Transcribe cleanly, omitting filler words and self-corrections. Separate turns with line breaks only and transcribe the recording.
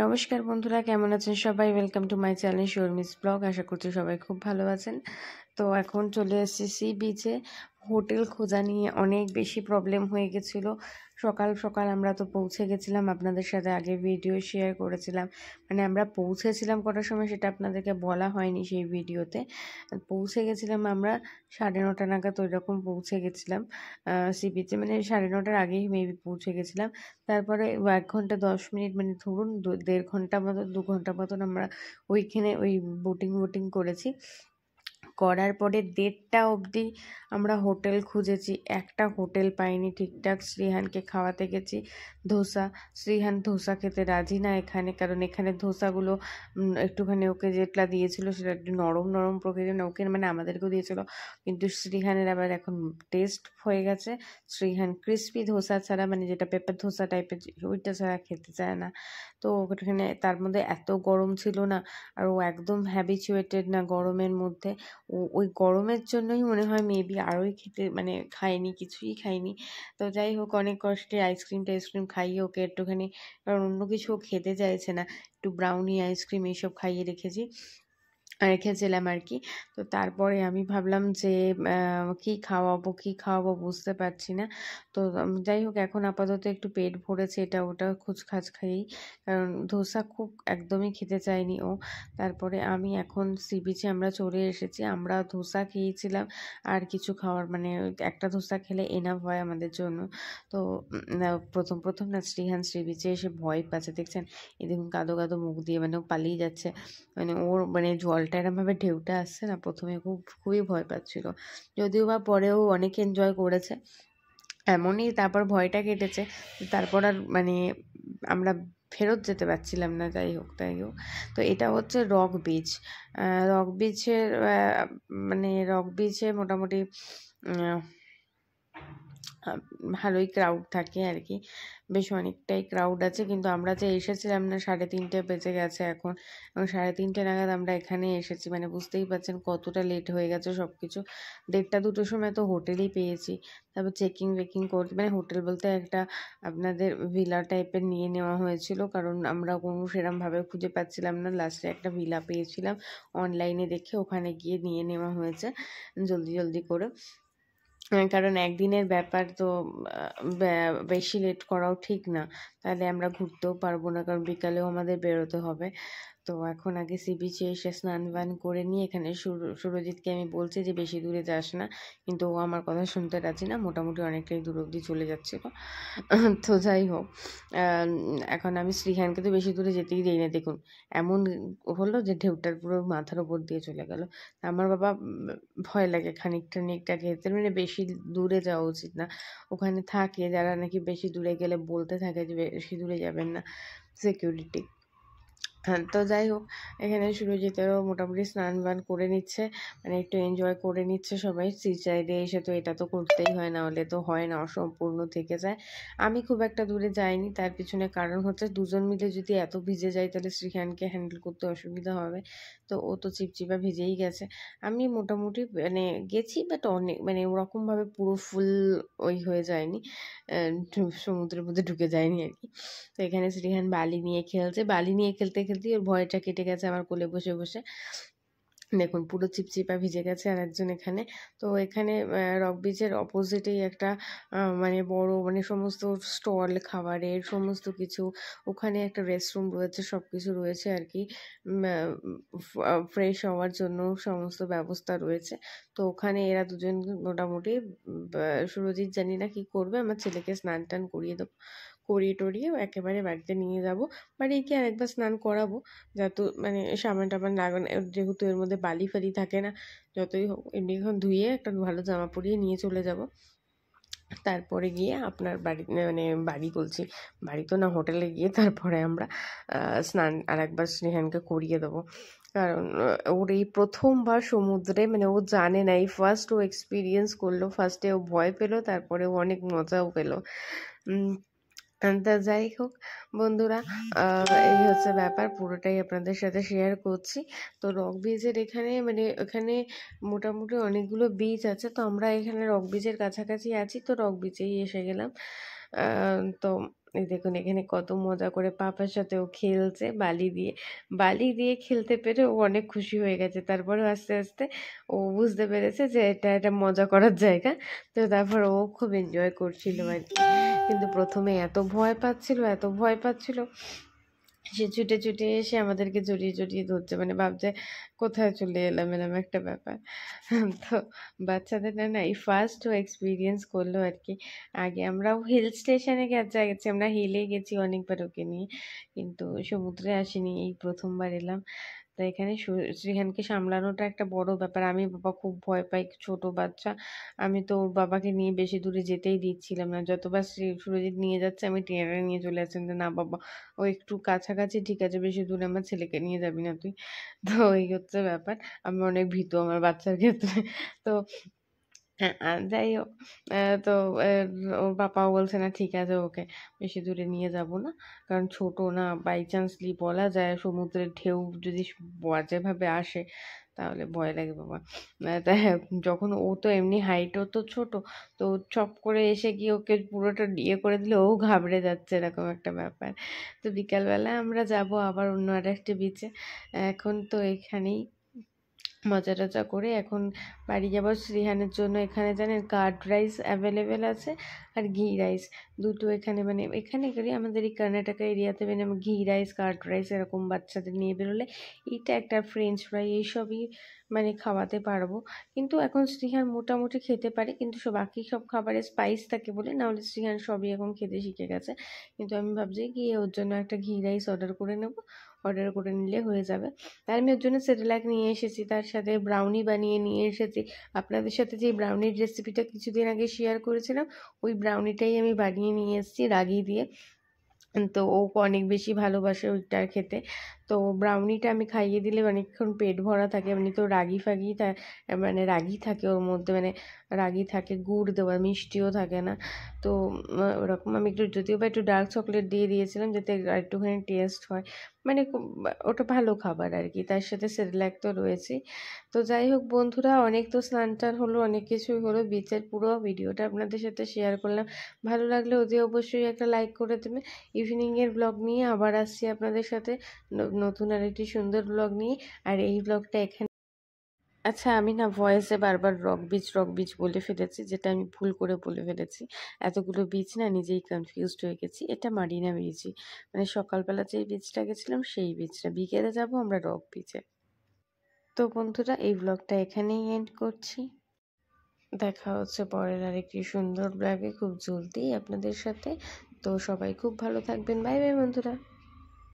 নমস্কার বন্ধুরা, কেমন আছেন সবাই? Welcome to my channel Sharmi's blog. আশা করছি সবাই খুব ভালো আছেন। তো এখন চলে এসেছি সি বিচে। হোটেল খোঁজা নিয়ে অনেক বেশি প্রবলেম হয়ে গেছিলো। সকাল সকাল আমরা তো পৌঁছে গেছিলাম, আপনাদের সাথে আগে ভিডিও শেয়ার করেছিলাম। মানে আমরা পৌঁছেছিলাম কটার সময় সেটা আপনাদেরকে বলা হয়নি সেই ভিডিওতে। পৌঁছে গেছিলাম আমরা 9:30 নাগাদ, ওই রকম পৌঁছে গেছিলাম সি বিচে। মানে 9:30টার আগেই মেবি পৌঁছে গেছিলাম। তারপরে 1 ঘন্টা 10 মিনিট, মানে ধরুন 1.5 ঘন্টা মতো 2 ঘন্টা মতন আমরা ওইখানে ওই বোটিং করেছি। করার পরে 1:30টা অবধি আমরা হোটেল খুঁজেছি, একটা হোটেল পাইনি ঠিকঠাক। শ্রীহানকে খাওয়াতে গেছি ধোসা। শ্রীহান ধোসা খেতে রাজি না এখানে, কারণ এখানে ধোসাগুলো একটুখানি ওকে যেটা দিয়েছিল সেটা একটু নরম নরম প্রকৃতির, ওকে মানে আমাদেরকেও দিয়েছিল, কিন্তু শ্রীহানের আবার এখন টেস্ট হয়ে গেছে। শ্রীহান ক্রিস্পি ধোসা ছাড়া, মানে যেটা পেপার ধোসা টাইপের, ওইটা ছাড়া খেতে চায় না। তো ওখানে তার মধ্যে এত গরম ছিল না, আর ও একদম হ্যাবিচুয়েটেড না গরমের মধ্যে। ওই গরমের জন্যই মনে হয় মেবি আরোই খেতে মানে খায়নি, কিছুই খায়নি। তো যাই হোক, অনেক কষ্টে আইসক্রিম খাইয়ে ওকে একটুখানি, কারণ অন্য কিছু খেতে চাইছে না, একটু ব্রাউনি আইসক্রিম এইসব খাইয়ে রেখেছিলাম আর কি। তো তারপরে আমি ভাবলাম যে কি খাওয়াবো বুঝতে পারছি না। তো যাই হোক, এখন আপাতত একটু পেট ভরেছে, এটা ওটা খুচখাচ খাইয়েই, কারণ ধোসা খুব একদমই খেতে চায়নি ও। তারপরে আমি এখন সি বিচে আমরা চলে এসেছি। আমরা ধোসা খেয়েছিলাম, আর কিছু খাওয়ার মানে একটা ধোসা খেলে এনাফ হয় আমাদের জন্য। তো প্রথম না শ্রীহান সি বিচে এসে ভয় পাচ্ছে, দেখছেন এই দেখুন কাদো কাদো মুখ দিয়ে, মানে ও পালিয়ে যাচ্ছে। মানে ওর মানে জলটা এরমভাবে ঢেউটা আসছে না, প্রথমে খুবই ভয় পাচ্ছিল, যদিও বা পরেও অনেক এনজয় করেছে এমনই। তারপর ভয়টা কেটেছে, তারপর আর মানে আমরা ফেরত যেতে পারছিলাম না। যাই হোক তো এটা হচ্ছে রক বিচ। রক বিচে মোটামুটি ভালোই ক্রাউড থাকে আর কি, বেশ অনেকটাই ক্রাউড আছে। কিন্তু আমরা যে এসেছিলাম না, 3:30 বেজে গেছে এখন, এবং 3:30 নাগাদ আমরা এখানে এসেছি, মানে বুঝতেই পারছেন কতটা লেট হয়ে গেছে সব কিছু। 1:30-2টোর সময় তো হোটেলই পেয়েছি। তারপর চেকিং ওয়েকিং করতে, মানে হোটেল বলতে একটা আপনাদের ভিলা টাইপের নিয়ে নেওয়া হয়েছিল, কারণ আমরা কোনো সেরমভাবে খুঁজে পাচ্ছিলাম না। লাস্টে একটা ভিলা পেয়েছিলাম অনলাইনে দেখে, ওখানে গিয়ে নিয়ে নেওয়া হয়েছে জলদি করে। কারণ একদিনের ব্যাপার তো, বেশি লেট করাও ঠিক না, তাহলে আমরা ঘুরতেও পারবো না, কারণ বিকালেও আমাদের বেরোতে হবে। তো এখন আগে সি বিচে এসে স্নান বান করে নিয়ে এখানে সুরজিৎকে আমি বলছি যে বেশি দূরে যাস না, কিন্তু ও আমার কথা শুনতে রাজি না, মোটামুটি অনেকটাই দূর অবধি চলে যাচ্ছিল। তো যাই হোক, এখন আমি শ্রীহানকে তো বেশি দূরে যেতেই দিই না। দেখুন এমন হলো যে ঢেউটার পুরো মাথার ওপর দিয়ে চলে গেল। আমার বাবা ভয় লাগে খানিকটা খেতে, মানে বেশি দূরে যাওয়া উচিত না। ওখানে থাকে যারা নাকি বেশি দূরে গেলে বলতে থাকে যে বেশি দূরে যাবেন না, সিকিউরিটি। হ্যাঁ, তো যাই হোক, এখানে সুরজিতেরও মোটামুটি স্নান বান করে নিচ্ছে, মানে একটু এনজয় করে নিচ্ছে সবাই। সি সাইডে এসে তো এটা তো করতেই হয়, না হলে তো হয় না, অসম্পূর্ণ থেকে যায়। আমি খুব একটা দূরে যাইনি, তার পিছনে কারণ হচ্ছে দুজন মিলে যদি এত ভিজে যাই তাহলে শ্রীহানকে হ্যান্ডেল করতে অসুবিধা হবে। তো ও তো চিপচিপা ভিজেই গেছে। আমি মোটামুটি মানে গেছি, বাট অনেক মানে ওরকমভাবে পুরো ফুল ওই হয়ে যায়নি, সমুদ্রের মধ্যে ঢুকে যায়নি আর কি। তো এখানে শ্রীহান বালি নিয়ে খেলছে, বালি নিয়ে খেলতে খেলতেই ওর ভয়টা কেটে গেছে আমার কোলে বসে বসে। দেখুন পুরো চিপচিপা ভিজে গেছে আর একজন এখানে। তো এখানে রক বিচের অপোজিটেই একটা মানে বড়, মানে সমস্ত স্টল খাবারের সমস্ত কিছু, ওখানে একটা রেস্টরুম রয়েছে, সব কিছু রয়েছে আর কি। ফ্রেশ হওয়ার জন্য সমস্ত ব্যবস্থা রয়েছে। তো ওখানে এরা দুজন মোটামুটি, সুরজিৎ জানি না কি করবে, আমার ছেলেকে স্নান টান করিয়ে দেবো, করিয়ে টরিয়ে একেবারে বাড়িতে নিয়ে যাব। বাড়ি গিয়ে আরেকবার স্নান করাবো, যাতে মানে সাবান টাবান লাগানো, যেহেতু এর মধ্যে বালি ফালি থাকে না, যতই হোক এমনি এখন ধুয়ে একটা ভালো জামা পরিয়ে নিয়ে চলে যাব। তারপরে গিয়ে আপনার বাড়ি বলছি, বাড়ি তো না, হোটেলে গিয়ে তারপরে আমরা স্নান আর একবার স্নেহানকে করিয়ে দেবো। কারণ ওর এই প্রথমবার সমুদ্রে, মানে ও জানে না, এই ফার্স্ট ও এক্সপিরিয়েন্স করলো। ফার্স্টে ও ভয় পেলো, তারপরে ও অনেক মজাও পেলো। তা যাই হোক বন্ধুরা, এই হচ্ছে ব্যাপার, পুরোটাই আপনাদের সাথে শেয়ার করছি। তো রক বিচের এখানে মোটামুটি অনেকগুলো বিচ আছে, তো আমরা এখানে রক বিচের কাছাকাছি আছি, তো রক বিচেই এসে গেলাম। তো এই দেখুন এখানে কত মজা করে পাপার সাথে ও খেলছে বালি দিয়ে খেলতে পেরে ও অনেক খুশি হয়ে গেছে। তারপরে আস্তে আস্তে ও বুঝতে পেরেছে যে এটা একটা মজা করার জায়গা। তো তারপর ও খুব এনজয় করছিল আর কি। কিন্তু প্রথমে এত ভয় পাচ্ছিল, সে ছুটে ছুটে এসে আমাদেরকে জড়িয়ে জড়িয়ে ধরছে, মানে ভাবছে কোথায় চলে এলাম, এরকম একটা ব্যাপার। তো বাচ্চাদের না এই ফার্স্ট ও এক্সপিরিয়েন্স করলো আর কি। আগে আমরাও হিল স্টেশনে গেছি, আমরা হিলে গেছি অনেকবার ওকে নিয়ে, কিন্তু সমুদ্রে আসিনি, এই প্রথমবার এলাম। তো এখানে শ্রীহানকে সামলানোটা একটা বড় ব্যাপার। আমি বাবা খুব ভয় পাই, ছোট বাচ্চা। আমি তো ওর বাবাকে নিয়ে বেশি দূরে যেতেই দিচ্ছিলাম না। যতবার সুরজিৎ নিয়ে যাচ্ছে আমি টেনে নিয়ে চলে আসছেন যে না বাবা, ও একটু কাছাকাছি ঠিক আছে, বেশি দূরে আমার ছেলেকে নিয়ে যাবি না তুই। তো এই হচ্ছে ব্যাপার। আমি অনেক ভীতু আমার বাচ্চার ক্ষেত্রে। তো যাই হোক, তো ওর পাপাও বলছে না ঠিক আছে, ওকে বেশি দূরে নিয়ে যাব না, কারণ ছোট না, বাই চান্সলি বলা যায় সমুদ্রের ঢেউ যদি বাজেভাবে আসে তাহলে ভয় লাগে বাবা। তাই যখন ও তো এমনি হাইটও তো ছোট, তো চপ করে এসে গিয়ে ওকে পুরোটা ইয়ে করে দিলে ও ঘাবড়ে যাচ্ছে, এরকম একটা ব্যাপার। তো বিকালবেলা আমরা যাব আবার অন্য আর একটা বিচে। এখন তো এখানেই মজা টজা করে এখন বাড়ি যাবার। শ্রীহানের জন্য এখানে জানেন কার্ড রাইস অ্যাভেলেবেল আছে আর ঘি রাইস, দুটো এখানে, মানে এখানে করি আমাদের এই কর্ণাটকা এরিয়াতে, মানে ঘি রাইস কার্ড রাইস এরকম বাচ্চাদের নিয়ে বেরোলে এইটা একটা ফ্রেঞ্চ ফ্রাই এইসবই মানে খাওয়াতে পারবো। কিন্তু এখন শ্রীহান মোটামুটি খেতে পারে, কিন্তু বাকি সব খাবারে স্পাইস থাকে বলে, নাহলে শ্রীহান সবই এখন খেতে শিখে গেছে। কিন্তু আমি ভাবছি কি ওর জন্য একটা ঘি রাইস অর্ডার করে নেবো, অর্ডার করে নিলে হয়ে যাবে। তাই আমি ওর জন্য সেরেলাক নিয়ে এসেছি, তার সাথে ব্রাউনি বানিয়ে নিয়ে এসেছি। আপনাদের সাথে যে ব্রাউনির রেসিপিটা কিছুদিন আগে শেয়ার করেছিলাম, ওই ব্রাউনিটাই আমি বানিয়ে নিয়ে এসেছি রাগি দিয়ে। তো ও অনেক বেশি ভালোবাসে ওইটা খেতে। তো ব্রাউনিটা আমি খাইয়ে দিলে অনেকক্ষণ পেট ভরা থাকে। এমনি তো রাগি ফাগি মানে রাগি থাকে ওর মধ্যে, মানে রাগি থাকে, গুড় দেওয়া, মিষ্টিও থাকে না। তো ওরকম আমি একটু, যদিও বা একটু ডার্ক চকলেট দিয়ে দিয়েছিলাম যাতে একটুখানি টেস্ট হয়, মানে ওটা ভালো খাবার আর কি। তার সাথে সেরেলাক তো রয়েছেই। তো যাই হোক বন্ধুরা, অনেক তো স্নান টান হলো, অনেক কিছুই হলো, বিচের পুরো ভিডিওটা আপনাদের সাথে শেয়ার করলাম। ভালো লাগলে অতি অবশ্যই একটা লাইক করে দেবেন। ইভিনিংয়ের ব্লগ নিয়ে আবার আসছি আপনাদের সাথে, নতুন আরেকটি সুন্দর ব্লগ নিয়ে। আর এই ব্লগটা এখানে, আচ্ছা আমি না ভয়েসে বারবার রক বিচ বলে ফেলেছি, যেটা আমি ভুল করে বলে ফেলেছি। এতগুলো বিচ না নিজেই কনফিউজড হয়ে গেছি। এটা মারিনা বিচই, মানে সকালবেলা যেই বিচটা গেছিলাম সেই বিচটা, বিকেলে যাব আমরা রক বিচে। তো বন্ধুরা এই ব্লগটা এখানেই এন্ড করছি। দেখা হচ্ছে পরের আরেকটি সুন্দর ব্লগে খুব জলদি আপনাদের সাথে। তো সবাই খুব ভালো থাকবেন। বাই বাই বন্ধুরা।